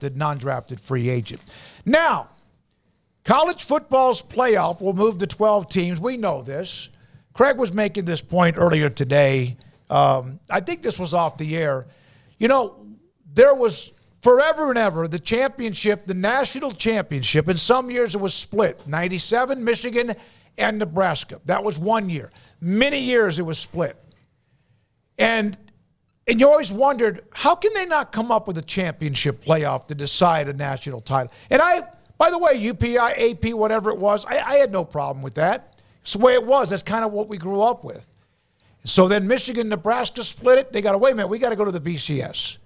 the non-drafted free agent. Now, college football's playoff will move to 12 teams. We know this. Craig was making this point earlier today. I think this was off the air. You know, there was forever and ever the championship, the national championship. In some years it was split. 97, Michigan and Nebraska. That was 1 year. Many years it was split. And you always wondered, how can they not come up with a championship playoff to decide a national title? And by the way, UPI, AP, whatever it was, I had no problem with that. It's the way it was. That's kind of what we grew up with. So then Michigan, Nebraska split it. They got to, wait a minute, we got to go to the BCS.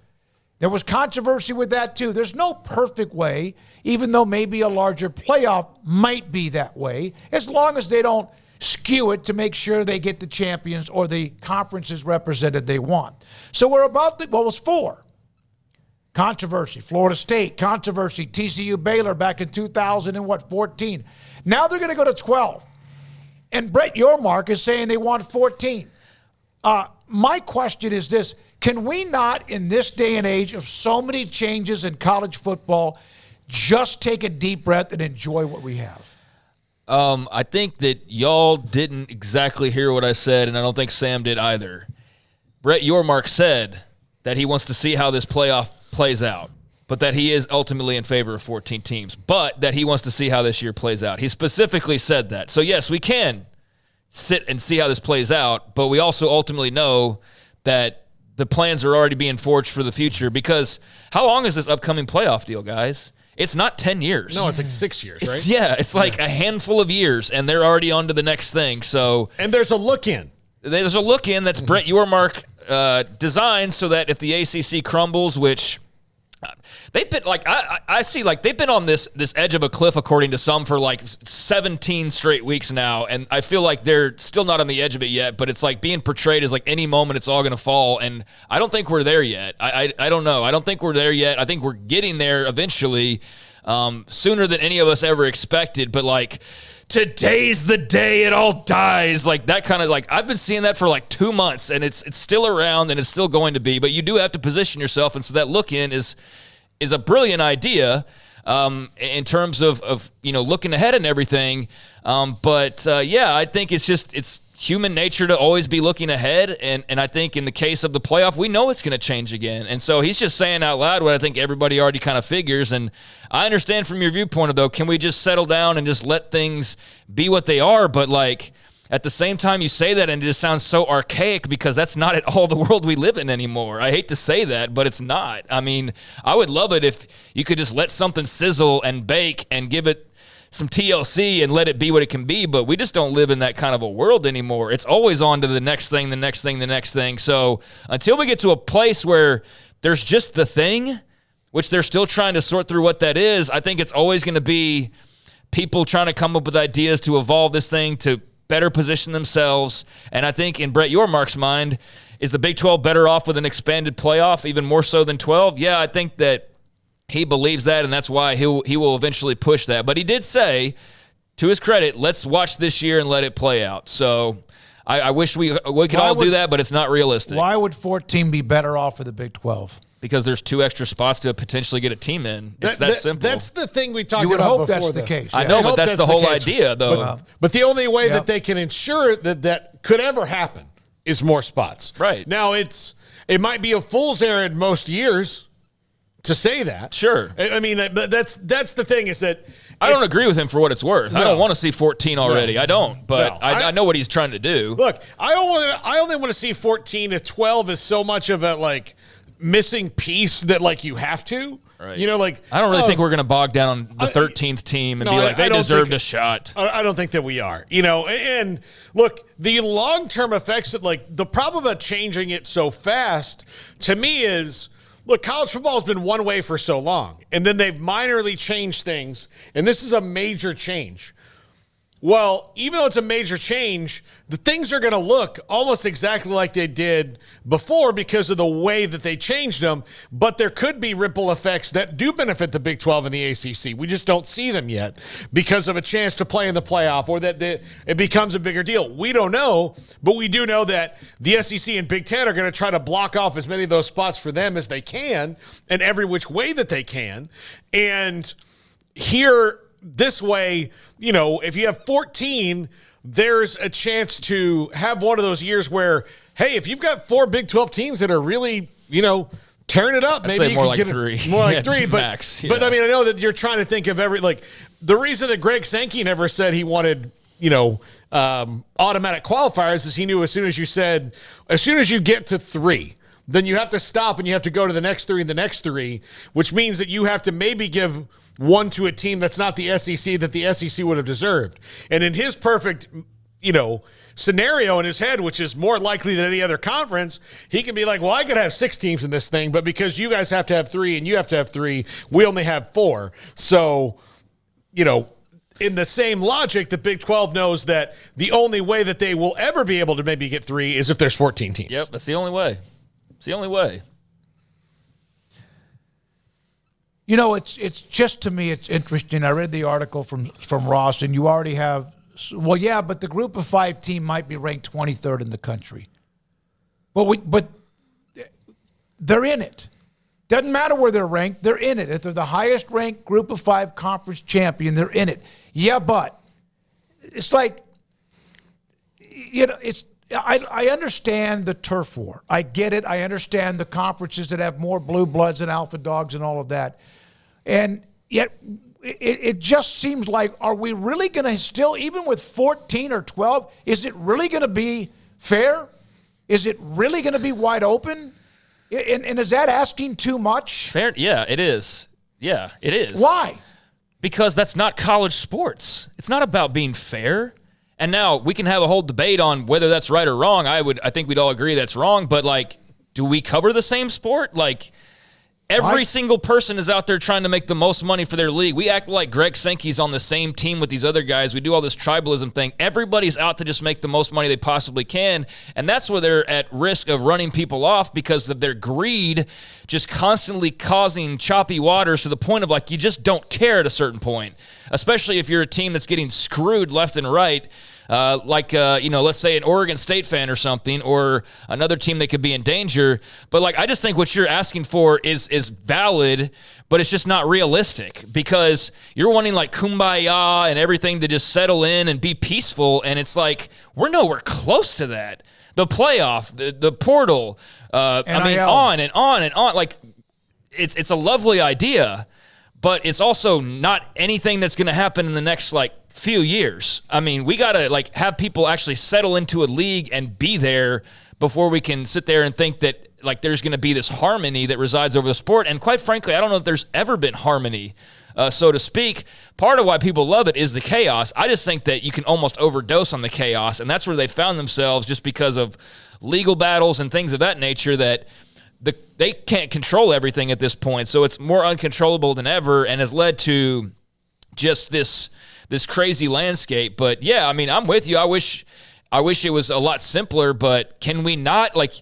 There was controversy with that too. There's no perfect way, even though maybe a larger playoff might be that way, as long as they don't skew it to make sure they get the champions or the conferences represented they want. So we're about to, well, it was 4. Controversy, Florida State, controversy, TCU Baylor back in 2014. Now they're going to go to 12. And Brett Yormark is saying they want 14. My question is this. Can we not, in this day and age of so many changes in college football, just take a deep breath and enjoy what we have? I think that y'all didn't exactly hear what I said, and I don't think Sam did either. Brett Yormark said that he wants to see how this playoff plays out, but that he is ultimately in favor of 14 teams, but that he wants to see how this year plays out. He specifically said that. So, yes, we can sit and see how this plays out, but we also ultimately know that the plans are already being forged for the future, because how long is this upcoming playoff deal, guys? It's not 10 years. No, it's like 6 years, right? Yeah, it's like a handful of years, and they're already on to the next thing. So, and there's a look-in. There's a look-in that's Brett Yormark designed so that if the ACC crumbles, which they've been like, I see like they've been on this edge of a cliff, according to some, for like 17 straight weeks now, and I feel like they're still not on the edge of it yet, but it's like being portrayed as like any moment it's all going to fall, and I don't think we're there yet. I don't know. I don't think we're there yet. I think we're getting there eventually, sooner than any of us ever expected, but like, today's the day it all dies, like that kind of, like, I've been seeing that for like 2 months, and it's still around, and it's still going to be, but you do have to position yourself, and so that look-in is a brilliant idea in terms of you know, looking ahead and everything, but I think it's human nature to always be looking ahead, and I think in the case of the playoff, we know it's going to change again, and so he's just saying out loud what I think everybody already kind of figures, and I understand from your viewpoint, though, can we just settle down and just let things be what they are, but like, at the same time, you say that, and it just sounds so archaic, because that's not at all the world we live in anymore. I hate to say that, but it's not. I mean, I would love it if you could just let something sizzle and bake and give it some TLC and let it be what it can be, but we just don't live in that kind of a world anymore. It's always on to the next thing, the next thing, the next thing. So until we get to a place where there's just the thing, which they're still trying to sort through what that is, I think it's always going to be people trying to come up with ideas to evolve this thing to better position themselves. And I think in Brett Yormark's mind, is the Big 12 better off with an expanded playoff, even more so than 12? Yeah, I think that he believes that, and that's why he will eventually push that. But he did say, to his credit, let's watch this year and let it play out. So I wish we could all do that, but it's not realistic. Why would 14 be better off for the Big 12? Because there's 2 extra spots to potentially get a team in. It's that simple. That's the thing we talked You would about hope before. that's the case. I know, but that's the whole idea, though. But the only way that they can ensure that could ever happen is more spots. Right. Now, it might be a fool's errand most years to say that. Sure. I mean, that's the thing, is that I don't agree with him for what it's worth. No. I don't want to see 14 already. No. I don't, but No. I know what he's trying to do. Look, I only want to see 14 if 12 is so much of a like missing piece that like you have to. Right. You know, like I don't really think we're going to bog down on the 13th team and be like, they deserved a shot. I don't think that we are. You know, and look, the long-term effects that, like, the problem about changing it so fast to me is, look, college football has been one way for so long, and then they've minorly changed things, and this is a major change. well, even though it's a major change, the things are going to look almost exactly like they did before because of the way that they changed them. But there could be ripple effects that do benefit the Big 12 and the ACC. We just don't see them yet because of a chance to play in the playoff or that it becomes a bigger deal. We don't know, but we do know that the SEC and Big 10 are going to try to block off as many of those spots for them as they can and every which way that they can. And here, this way, you know, if you have 14, there's a chance to have one of those years where, hey, if you've got 4 Big 12 teams that are really, you know, tearing it up, maybe you more can like get 3. More like 3, but max, yeah. But I mean, I know that you're trying to think of the reason that Greg Sankey never said he wanted, you know, automatic qualifiers is he knew as soon as you get to 3, then you have to stop and you have to go to the next 3 and the next 3, which means that you have to maybe give one to a team that's not the SEC that the SEC would have deserved. And in his perfect, you know, scenario in his head, which is more likely than any other conference, he can be like, well, I could have 6 teams in this thing, but because you guys have to have 3 and you have to have 3, we only have 4. So, you know, in the same logic, the Big 12 knows that the only way that they will ever be able to maybe get 3 is if there's 14 teams. Yep, that's the only way. It's the only way. You know, it's just, to me, it's interesting. I read the article from Ross, and you already have, well, yeah, but the group of 5 team might be ranked 23rd in the country. But they're in it. Doesn't matter where they're ranked, they're in it. If they're the highest ranked group of 5 conference champion, they're in it. Yeah, but it's like, you know, I understand the turf war. I get it. I understand the conferences that have more blue bloods and alpha dogs and all of that. And yet it just seems like, are we really going to still, even with 14 or 12, is it really going to be fair? Is it really going to be wide open? And is that asking too much? Fair, yeah, it is. Yeah, it is. Why? Because that's not college sports. It's not about being fair. And now we can have a whole debate on whether that's right or wrong. I think we'd all agree that's wrong. But, like, do we cover the same sport? Like, every single person is out there trying to make the most money for their league. We act like Greg Sankey's on the same team with these other guys. We do all this tribalism thing. Everybody's out to just make the most money they possibly can, and that's where they're at risk of running people off because of their greed, just constantly causing choppy waters to the point of, like, you just don't care at a certain point, especially if you're a team that's getting screwed left and right. Let's say an Oregon State fan or something, or another team that could be in danger. But, like, I just think what you're asking for is valid, but it's just not realistic because you're wanting, like, kumbaya and everything to just settle in and be peaceful, and it's like we're nowhere close to that. The playoff, the portal, on and on and on. Like, it's a lovely idea, but it's also not anything that's going to happen in the next, like, few years. I mean, we got to, like, have people actually settle into a league and be there before we can sit there and think that, like, there's going to be this harmony that resides over the sport. And quite frankly, I don't know if there's ever been harmony, so to speak. Part of why people love it is the chaos. I just think that you can almost overdose on the chaos, and that's where they found themselves just because of legal battles and things of that nature that they can't control everything at this point. So it's more uncontrollable than ever and has led to just this crazy landscape. But yeah, I mean, I'm with you. I wish it was a lot simpler, but can we not? Like,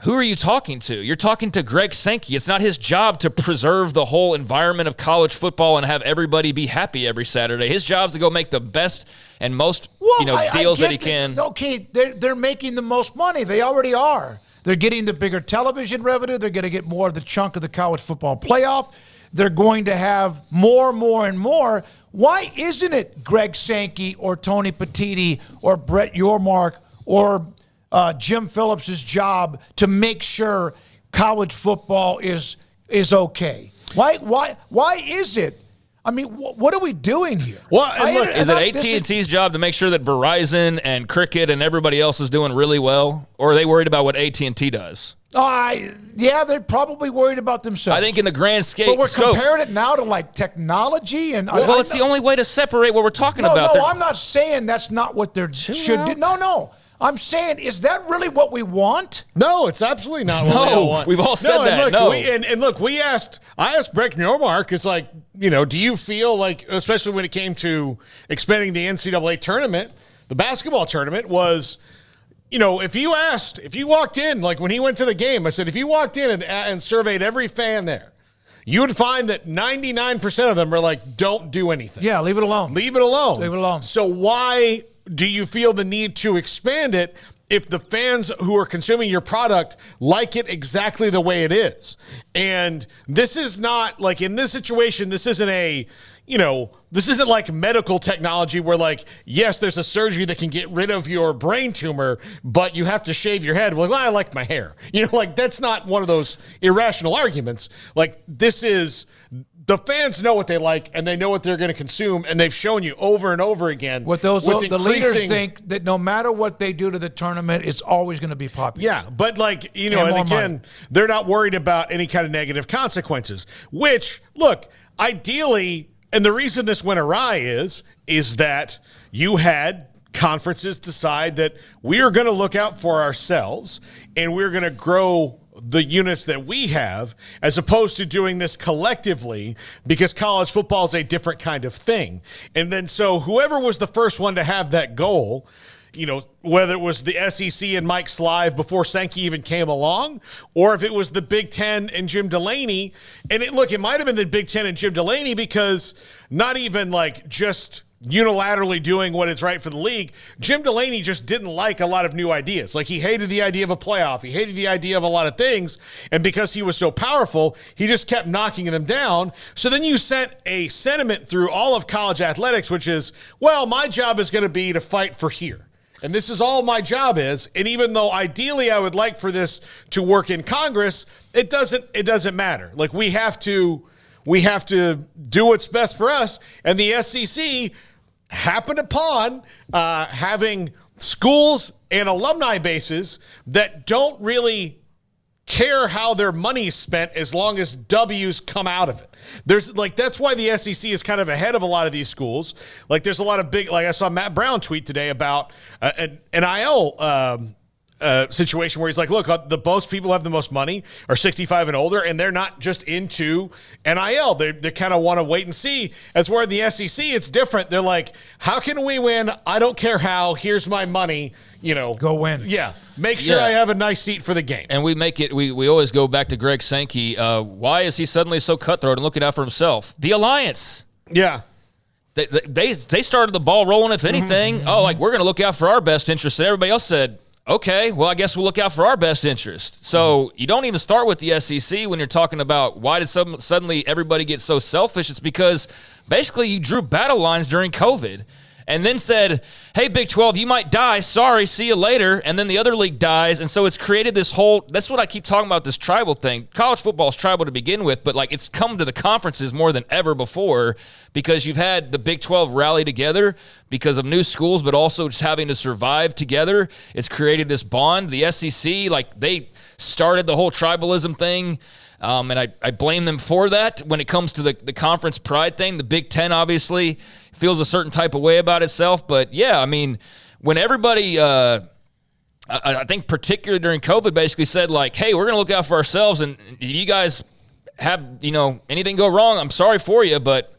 who are you talking to? You're talking to Greg Sankey. It's not his job to preserve the whole environment of college football and have everybody be happy every Saturday. His job is to go make the best and most deals that he can. Okay, they're making the most money. They already are. They're getting the bigger television revenue. They're going to get more of the chunk of the college football playoff. They're going to have more and more. Why isn't it Greg Sankey or Tony Petitti or Brett Yormark or Jim Phillips' job to make sure college football is okay? Why is it? I mean, what are we doing here? Well, and look, is it AT&T's job to make sure that Verizon and Cricket and everybody else is doing really well, or are they worried about what AT&T does? Yeah, they're probably worried about themselves. I think in the grand scope. But we're comparing it now to, like, technology and. Well, it's the only way to separate what we're talking about. No, I'm not saying that's not what they should do. No. I'm saying, is that really what we want? No, it's absolutely not what we all want. We've all said that. I asked Brett Yormark, it's like, do you feel like, especially when it came to expanding the NCAA tournament, the basketball tournament was, if you walked in, like when he went to the game, I said, if you walked in and surveyed every fan there, you would find that 99% of them are like, don't do anything. Yeah, leave it alone. Leave it alone. Leave it alone. So why do you feel the need to expand it if the fans who are consuming your product like it exactly the way it is? And this is not like, in this situation, this isn't this isn't like medical technology where, like, yes, there's a surgery that can get rid of your brain tumor, but you have to shave your head. Well, I like my hair. That's not one of those irrational arguments. Like, this is, the fans know what they like and they know what they're going to consume, and they've shown you over and over again. The leaders think that no matter what they do to the tournament, it's always going to be popular. Yeah, but they're not worried about any kind of negative consequences, which, look, ideally, and the reason this went awry is that you had conferences decide that we are going to look out for ourselves and we're going to grow the units that we have, as opposed to doing this collectively, because college football is a different kind of thing. And then so whoever was the first one to have that goal, whether it was the SEC and Mike Slive before Sankey even came along, or if it was the Big Ten and Jim Delaney. And it might have been the Big Ten and Jim Delaney, because not even like just unilaterally doing what is right for the league, Jim Delaney just didn't like a lot of new ideas. Like, he hated the idea of a playoff. He hated the idea of a lot of things. And because he was so powerful, he just kept knocking them down. So then you sent a sentiment through all of college athletics, which is, well, my job is going to be to fight for here. And this is all my job is. And even though ideally I would like for this to work in Congress, it doesn't matter. Like, we have to do what's best for us. And the SEC happened upon having schools and alumni bases that don't really care how their money's spent as long as W's come out of it. That's why the SEC is kind of ahead of a lot of these schools. Like, there's a lot of big, like I saw Matt Brown tweet today about an NIL situation where he's like, look, the most people who have the most money are 65 and older, and they're not just into NIL. They kind of want to wait and see. As where in the SEC, it's different. They're like, how can we win? I don't care how. Here's my money. Go win. Yeah. Make sure I have a nice seat for the game. And we always go back to Craig Sankey. Why is he suddenly so cutthroat and looking out for himself? The alliance. Yeah. They started the ball rolling, if anything. Mm-hmm. Like, we're going to look out for our best interest. And everybody else said, okay, well, I guess we'll look out for our best interest. So you don't even start with the SEC when you're talking about why did suddenly everybody get so selfish. It's because basically you drew battle lines during COVID and then said, hey, Big 12, you might die. Sorry, see you later. And then the other league dies. And so it's created this whole – that's what I keep talking about, this tribal thing. College football is tribal to begin with, but, like, it's come to the conferences more than ever before because you've had the Big 12 rally together because of new schools, but also just having to survive together. It's created this bond. The SEC, like, they started the whole tribalism thing. And I blame them for that when it comes to the conference pride thing. The Big Ten obviously feels a certain type of way about itself. But, yeah, I mean, when everybody, I think particularly during COVID, basically said, like, hey, we're going to look out for ourselves. And if you guys have, anything go wrong, I'm sorry for you. But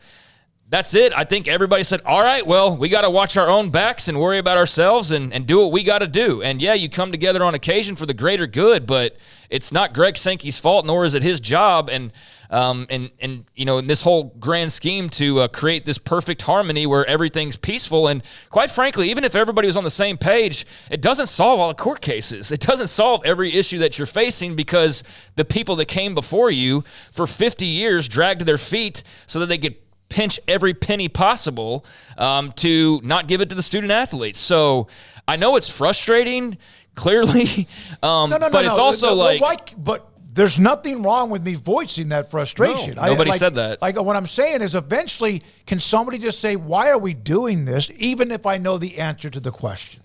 that's it. I think everybody said, all right, well, we got to watch our own backs and worry about ourselves and do what we got to do. And, yeah, you come together on occasion for the greater good, but it's not Greg Sankey's fault, nor is it his job. And in this whole grand scheme to create this perfect harmony where everything's peaceful. And quite frankly, even if everybody was on the same page, it doesn't solve all the court cases. It doesn't solve every issue that you're facing because the people that came before you for 50 years dragged their feet so that they could pinch every penny possible to not give it to the student athletes. So I know it's frustrating, clearly, but it's also but there's nothing wrong with me voicing that frustration. No, nobody said that. Like, what I'm saying is, eventually, can somebody just say, why are we doing this, even if I know the answer to the question?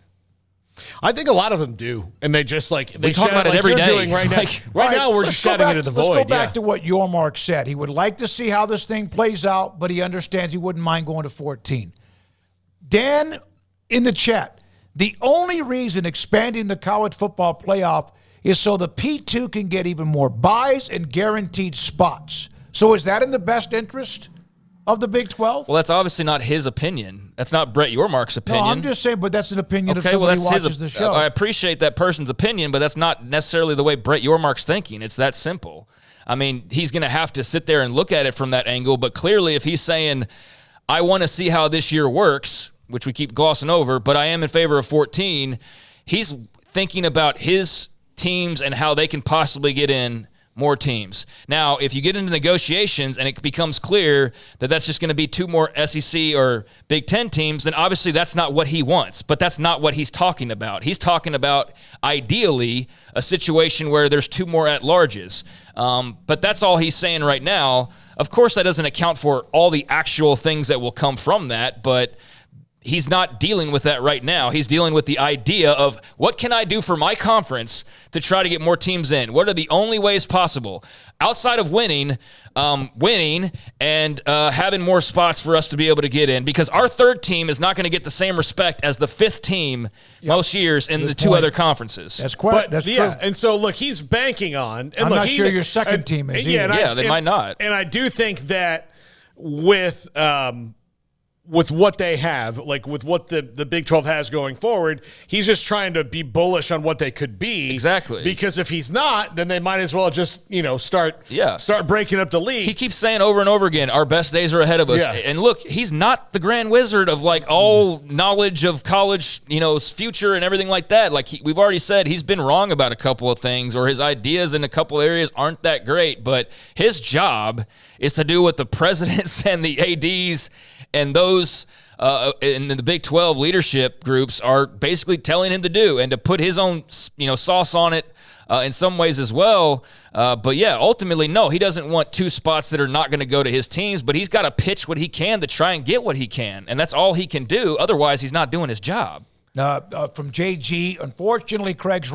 I think a lot of them do, and they just they talk about it every day. Doing right now. Right now, we're just shouting into the void. Let's go back to what Yormark said. He would like to see how this thing plays out, but he understands he wouldn't mind going to 14. Dan in the chat, The only reason expanding the college football playoff is so the P2 can get even more buys and guaranteed spots. So is that in the best interest of the Big 12? Well, that's obviously not his opinion. That's not Brett Yormark's opinion. No, I'm just saying, but that's an opinion of Okay, somebody well, who that's watches the his. show. I appreciate that person's opinion, but that's not necessarily the way Brett Yormark's thinking. It's that simple. I mean, he's going to have to sit there and look at it from that angle, but clearly if he's saying, I want to see how this year works, which we keep glossing over, but I am in favor of 14, he's thinking about his teams and how they can possibly get in more teams. Now, if you get into negotiations and it becomes clear that that's just going to be 2 more SEC or Big Ten teams, then obviously that's not what he wants. But that's not what he's talking about. He's talking about, ideally, a situation where there's 2 more at-larges. But that's all he's saying right now. Of course, that doesn't account for all the actual things that will come from that, but he's not dealing with that right now. He's dealing with the idea of what can I do for my conference to try to get more teams in? What are the only ways possible outside of winning and having more spots for us to be able to get in? Because our 3rd team is not going to get the same respect as the 5th team most years in the 2 other conferences. That's quite. That's true. And so look, he's banking on. And I'm look, not sure your second team is. They might not. And I do think that with what they have, like with what the Big 12 has going forward, he's just trying to be bullish on what they could be. Exactly. Because if he's not, then they might as well just, start breaking up the league. He keeps saying over and over again, our best days are ahead of us. Yeah. And look, he's not the grand wizard of like all knowledge of college, future and everything like that. Like we've already said, he's been wrong about a couple of things, or his ideas in a couple areas aren't that great, but his job is to do what the presidents and the ADs and those in the Big 12 leadership groups are basically telling him to do, and to put his own sauce on it in some ways as well. But yeah, ultimately, no, he doesn't want 2 spots that are not going to go to his teams, but he's got to pitch what he can to try and get what he can, and that's all he can do. Otherwise, he's not doing his job. From JG, unfortunately, Craig's